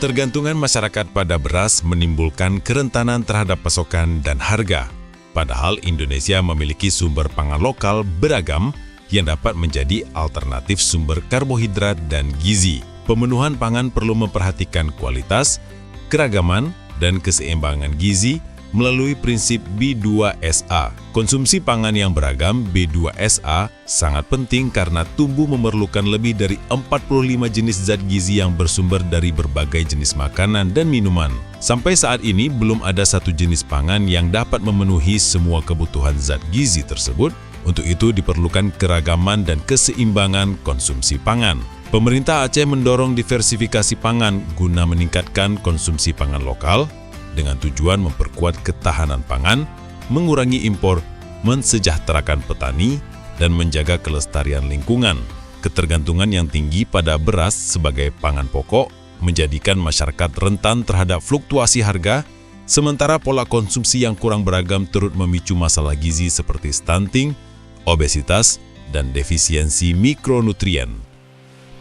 Ketergantungan masyarakat pada beras menimbulkan kerentanan terhadap pasokan dan harga. Padahal Indonesia memiliki sumber pangan lokal beragam yang dapat menjadi alternatif sumber karbohidrat dan gizi. Pemenuhan pangan perlu memperhatikan kualitas, keragaman, dan keseimbangan gizi melalui prinsip B2SA. Konsumsi pangan yang beragam B2SA sangat penting karena tubuh memerlukan lebih dari 45 jenis zat gizi yang bersumber dari berbagai jenis makanan dan minuman. Sampai saat ini belum ada satu jenis pangan yang dapat memenuhi semua kebutuhan zat gizi tersebut. Untuk itu diperlukan keragaman dan keseimbangan konsumsi pangan. Pemerintah Aceh mendorong diversifikasi pangan guna meningkatkan konsumsi pangan lokal, dengan tujuan memperkuat ketahanan pangan, mengurangi impor, mensejahterakan petani, dan menjaga kelestarian lingkungan. Ketergantungan yang tinggi pada beras sebagai pangan pokok menjadikan masyarakat rentan terhadap fluktuasi harga, sementara pola konsumsi yang kurang beragam turut memicu masalah gizi seperti stunting, obesitas, dan defisiensi mikronutrien.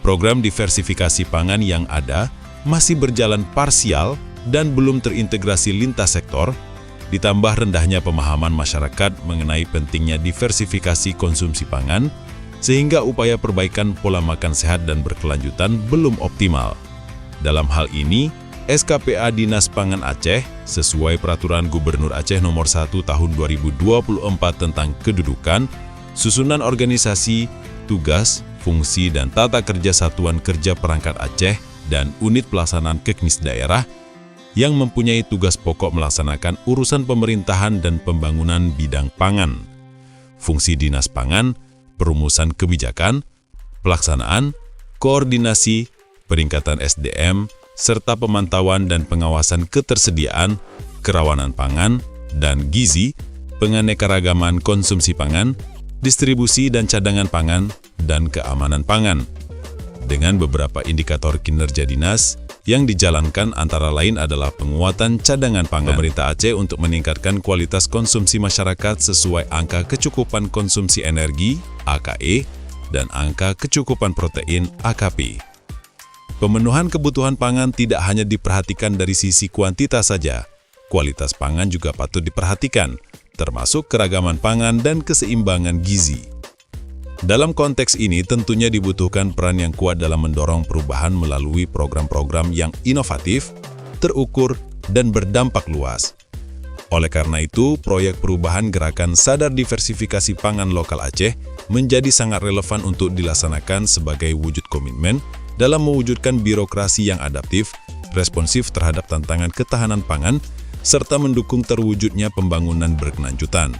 Program diversifikasi pangan yang ada masih berjalan parsial dan belum terintegrasi lintas sektor, ditambah rendahnya pemahaman masyarakat mengenai pentingnya diversifikasi konsumsi pangan, sehingga upaya perbaikan pola makan sehat dan berkelanjutan belum optimal. Dalam hal ini, SKPA Dinas Pangan Aceh sesuai Peraturan Gubernur Aceh Nomor 1 Tahun 2024 tentang kedudukan, susunan organisasi, tugas, fungsi, dan tata kerja Satuan Kerja Perangkat Aceh dan Unit Pelaksanaan Keknis Daerah yang mempunyai tugas pokok melaksanakan urusan pemerintahan dan pembangunan bidang pangan. Fungsi Dinas Pangan, perumusan kebijakan, pelaksanaan, koordinasi, peningkatan SDM, serta pemantauan dan pengawasan ketersediaan, kerawanan pangan, dan gizi, penganekaragaman konsumsi pangan, distribusi dan cadangan pangan, dan keamanan pangan. Dengan beberapa indikator kinerja dinas, yang dijalankan antara lain adalah penguatan cadangan pangan pemerintah Aceh untuk meningkatkan kualitas konsumsi masyarakat sesuai angka kecukupan konsumsi energi (AKE) dan angka kecukupan protein (AKP). Pemenuhan kebutuhan pangan tidak hanya diperhatikan dari sisi kuantitas saja, kualitas pangan juga patut diperhatikan, termasuk keragaman pangan dan keseimbangan gizi. Dalam konteks ini tentunya dibutuhkan peran yang kuat dalam mendorong perubahan melalui program-program yang inovatif, terukur, dan berdampak luas. Oleh karena itu, proyek perubahan gerakan sadar diversifikasi pangan lokal Aceh menjadi sangat relevan untuk dilaksanakan sebagai wujud komitmen dalam mewujudkan birokrasi yang adaptif, responsif terhadap tantangan ketahanan pangan, serta mendukung terwujudnya pembangunan berkelanjutan.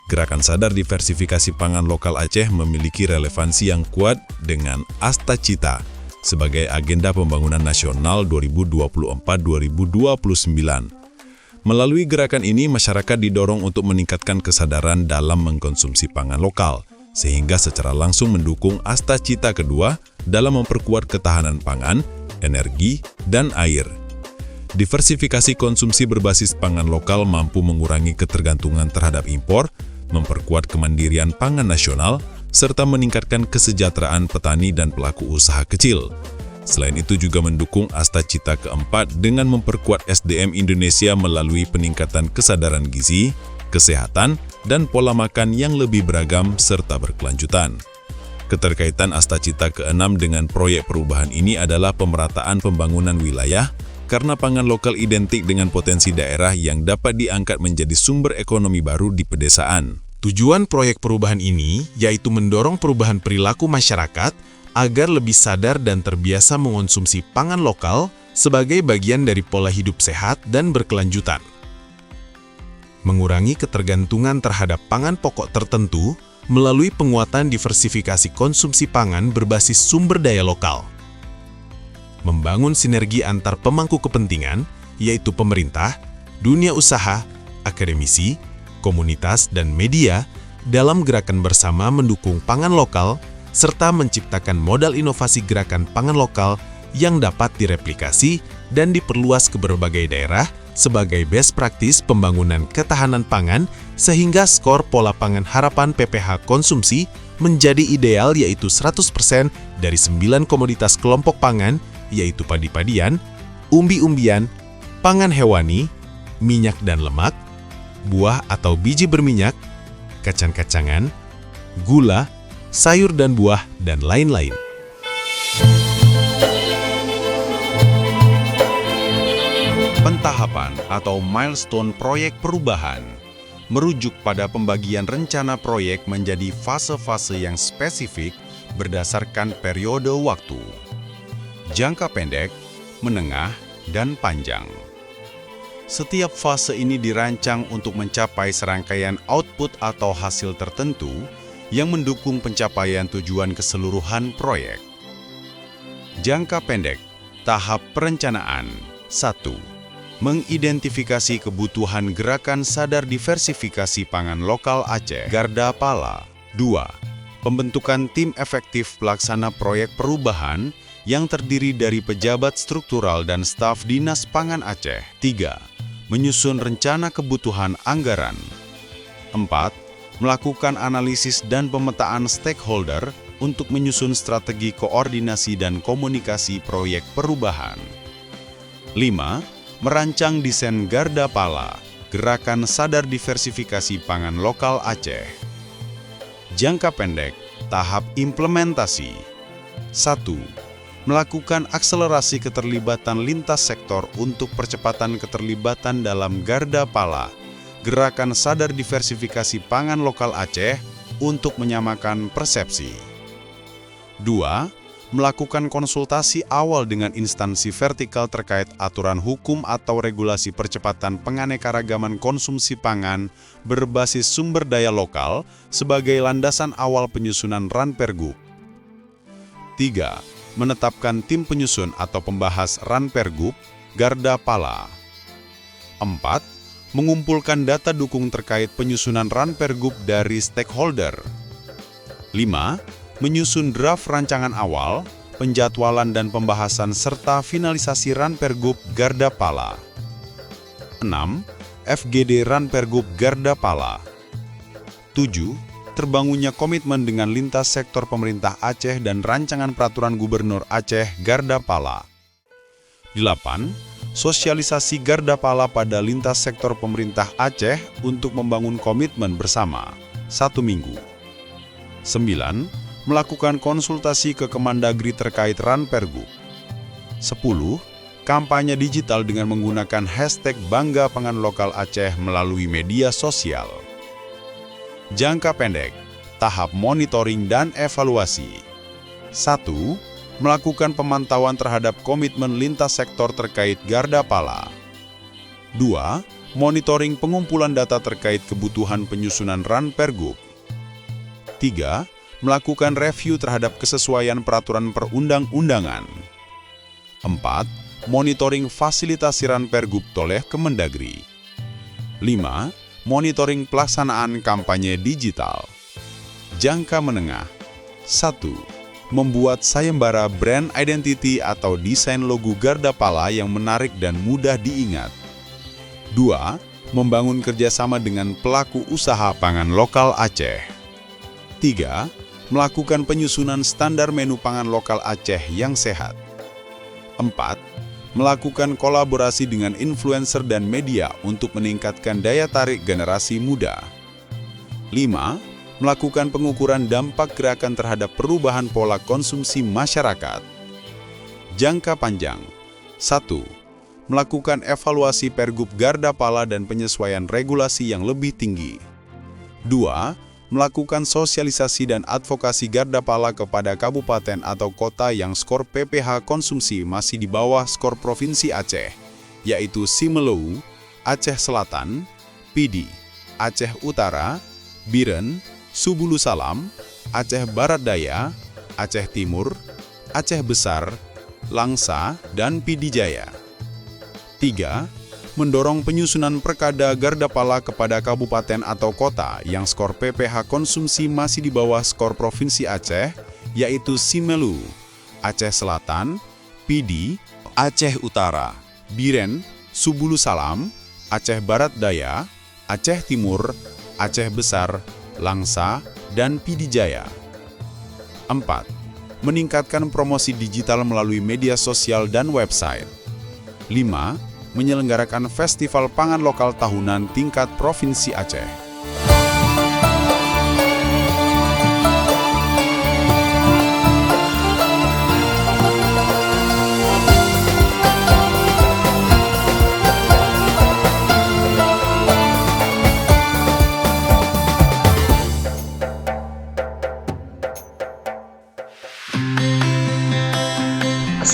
Gerakan sadar diversifikasi pangan lokal Aceh memiliki relevansi yang kuat dengan Astacita sebagai agenda pembangunan nasional 2024-2029. Melalui gerakan ini, masyarakat didorong untuk meningkatkan kesadaran dalam mengkonsumsi pangan lokal, sehingga secara langsung mendukung Astacita kedua dalam memperkuat ketahanan pangan, energi, dan air. Diversifikasi konsumsi berbasis pangan lokal mampu mengurangi ketergantungan terhadap impor, memperkuat kemandirian pangan nasional, serta meningkatkan kesejahteraan petani dan pelaku usaha kecil. Selain itu juga mendukung Astacita keempat dengan memperkuat SDM Indonesia melalui peningkatan kesadaran gizi, kesehatan, dan pola makan yang lebih beragam serta berkelanjutan. Keterkaitan Astacita keenam dengan proyek perubahan ini adalah pemerataan pembangunan wilayah, karena pangan lokal identik dengan potensi daerah yang dapat diangkat menjadi sumber ekonomi baru di pedesaan. Tujuan proyek perubahan ini yaitu mendorong perubahan perilaku masyarakat agar lebih sadar dan terbiasa mengonsumsi pangan lokal sebagai bagian dari pola hidup sehat dan berkelanjutan. Mengurangi ketergantungan terhadap pangan pokok tertentu melalui penguatan diversifikasi konsumsi pangan berbasis sumber daya lokal. Membangun sinergi antar pemangku kepentingan, yaitu pemerintah, dunia usaha, akademisi, komunitas, dan media dalam gerakan bersama mendukung pangan lokal, serta menciptakan modal inovasi gerakan pangan lokal yang dapat direplikasi dan diperluas ke berbagai daerah sebagai best practice pembangunan ketahanan pangan sehingga skor pola pangan harapan PPH konsumsi menjadi ideal yaitu 100% dari 9 komoditas kelompok pangan yaitu padi-padian, umbi-umbian, pangan hewani, minyak dan lemak, buah atau biji berminyak, kacang-kacangan, gula, sayur dan buah, dan lain-lain. Pentahapan atau milestone proyek perubahan merujuk pada pembagian rencana proyek menjadi fase-fase yang spesifik berdasarkan periode waktu, jangka pendek, menengah, dan panjang. Setiap fase ini dirancang untuk mencapai serangkaian output atau hasil tertentu yang mendukung pencapaian tujuan keseluruhan proyek. Jangka pendek, tahap perencanaan. 1. Mengidentifikasi kebutuhan gerakan sadar diversifikasi pangan lokal Aceh, Garda Pala. 2. Pembentukan tim efektif pelaksana proyek perubahan yang terdiri dari pejabat struktural dan staf Dinas Pangan Aceh. 3. Menyusun rencana kebutuhan anggaran. 4. Melakukan analisis dan pemetaan stakeholder untuk menyusun strategi koordinasi dan komunikasi proyek perubahan. 5. Merancang desain Garda Pala, gerakan sadar diversifikasi pangan lokal Aceh. Jangka pendek, tahap implementasi. 1. Melakukan akselerasi keterlibatan lintas sektor untuk percepatan keterlibatan dalam Garda Pala, gerakan sadar diversifikasi pangan lokal Aceh untuk menyamakan persepsi. 2. Melakukan konsultasi awal dengan instansi vertikal terkait aturan hukum atau regulasi percepatan penganekaragaman konsumsi pangan berbasis sumber daya lokal sebagai landasan awal penyusunan Ranpergub. 3. Menetapkan tim penyusun atau pembahas Ranpergub Garda Pala. 4. Mengumpulkan data dukung terkait penyusunan Ranpergub dari stakeholder. 5. Menyusun draft rancangan awal, penjadwalan dan pembahasan serta finalisasi Ranpergub Garda Pala. 6. FGD Ranpergub Garda Pala. 7. Terbangunnya komitmen dengan lintas sektor pemerintah Aceh dan rancangan peraturan Gubernur Aceh Garda Pala. 8. Sosialisasi Garda Pala pada lintas sektor pemerintah Aceh untuk membangun komitmen bersama. 1 minggu. 9. Melakukan konsultasi ke Kemendagri terkait Ranpergub. 10. Kampanye digital dengan menggunakan hashtag Bangga Pangan Lokal Aceh melalui media sosial. Jangka pendek, tahap monitoring dan evaluasi. 1. Melakukan pemantauan terhadap komitmen lintas sektor terkait Garda Pala. 2. Monitoring pengumpulan data terkait kebutuhan penyusunan Ranpergub. 3. Melakukan review terhadap kesesuaian peraturan perundang-undangan. 4. Monitoring fasilitasi Ranpergub oleh Kemendagri. 5. Monitoring pelaksanaan kampanye digital. Jangka menengah. 1. Membuat sayembara brand identity atau desain logo Garda Pala yang menarik dan mudah diingat. 2. Membangun kerjasama dengan pelaku usaha pangan lokal Aceh. 3. Melakukan penyusunan standar menu pangan lokal Aceh yang sehat. 4. Melakukan kolaborasi dengan influencer dan media untuk meningkatkan daya tarik generasi muda. 5. Melakukan pengukuran dampak gerakan terhadap perubahan pola konsumsi masyarakat. Jangka panjang. 1. Melakukan evaluasi Pergub Garda Pala dan penyesuaian regulasi yang lebih tinggi. 2. Melakukan sosialisasi dan advokasi Garda Pala kepada kabupaten atau kota yang skor PPH konsumsi masih di bawah skor Provinsi Aceh, yaitu Simelou, Aceh Selatan, Pidi, Aceh Utara, Biren, Subulu Salam, Aceh Barat Daya, Aceh Timur, Aceh Besar, Langsa, dan Pidi Jaya. 3. Mendorong penyusunan Perkada Garda Pala kepada kabupaten atau kota yang skor PPH konsumsi masih di bawah skor Provinsi Aceh, yaitu Simelou, Aceh Selatan, Pidi, Aceh Utara, Biren, Subulu Salam, Aceh Barat Daya, Aceh Timur, Aceh Besar, Langsa, dan Pidi Jaya. 4. Meningkatkan promosi digital melalui media sosial dan website. 5. Menyelenggarakan Festival Pangan Lokal Tahunan tingkat Provinsi Aceh.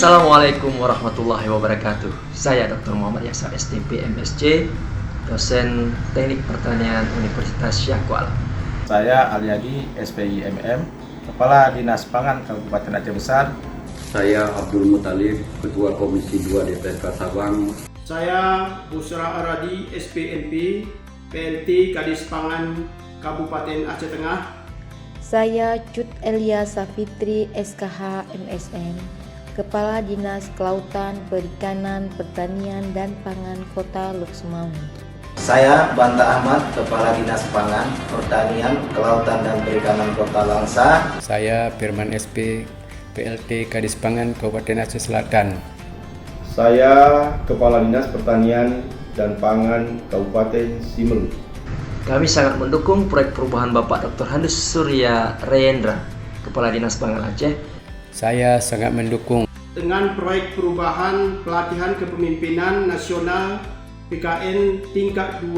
Assalamualaikum warahmatullahi wabarakatuh. Saya Dr. Muhammad Yasar STP MSc, dosen Teknik Pertanian Universitas Syah Kuala. Saya Aliadi SPI MM, Kepala Dinas Pangan Kabupaten Aceh Besar. Saya Abdul Muttalib, Ketua Komisi 2 DPRK Sabang. Saya Busra Aradi SPNP, PLT Kadis Pangan Kabupaten Aceh Tengah. Saya Cut Elia Safitri SKH MSN, Kepala Dinas Kelautan, Perikanan, Pertanian, dan Pangan Kota Luk Semawe. Saya Banta Ahmad, Kepala Dinas Pangan, Pertanian, Kelautan, dan Perikanan Kota Langsa. Saya Firman SP, PLT Kadis Pangan Kabupaten Aceh Selatan. Saya Kepala Dinas Pertanian dan Pangan Kabupaten Simelu. Kami sangat mendukung proyek perubahan Bapak Dr. Handus Surya Rayendra, Kepala Dinas Pangan Aceh. Saya sangat mendukung Dengan proyek perubahan pelatihan kepemimpinan nasional PKN tingkat 2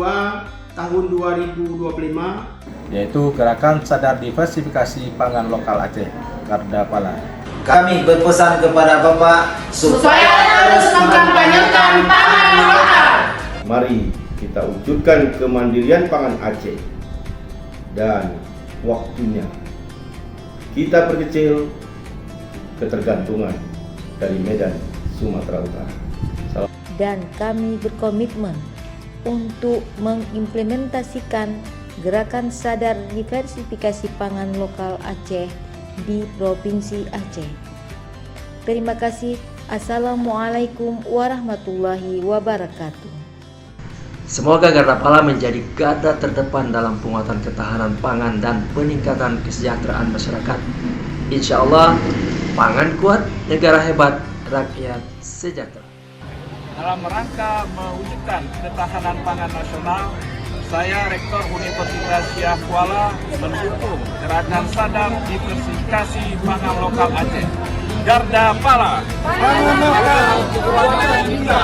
tahun 2025, Yaitu Gerakan Sadar Diversifikasi Pangan Lokal Aceh, Garda Pala. Kami berpesan kepada Bapak supaya terus mengkampanyekan pangan lokal. Mari kita wujudkan kemandirian pangan Aceh. Dan waktunya kita perkecil ketergantungan dari Medan, Sumatera Utara. Dan kami berkomitmen untuk mengimplementasikan gerakan sadar diversifikasi pangan lokal Aceh di Provinsi Aceh. Terima kasih. Assalamualaikum warahmatullahi wabarakatuh. Semoga Garda Pala menjadi garda terdepan dalam penguatan ketahanan pangan dan peningkatan kesejahteraan masyarakat. Insya Allah, pangan kuat, negara hebat, rakyat sejahtera. Dalam rangka mewujudkan ketahanan pangan nasional, saya Rektor Universitas Syah Kuala mendukung gerakan sadar diversifikasi pangan lokal Aceh. Garda Pala, pangan lokal, kekuatan kita.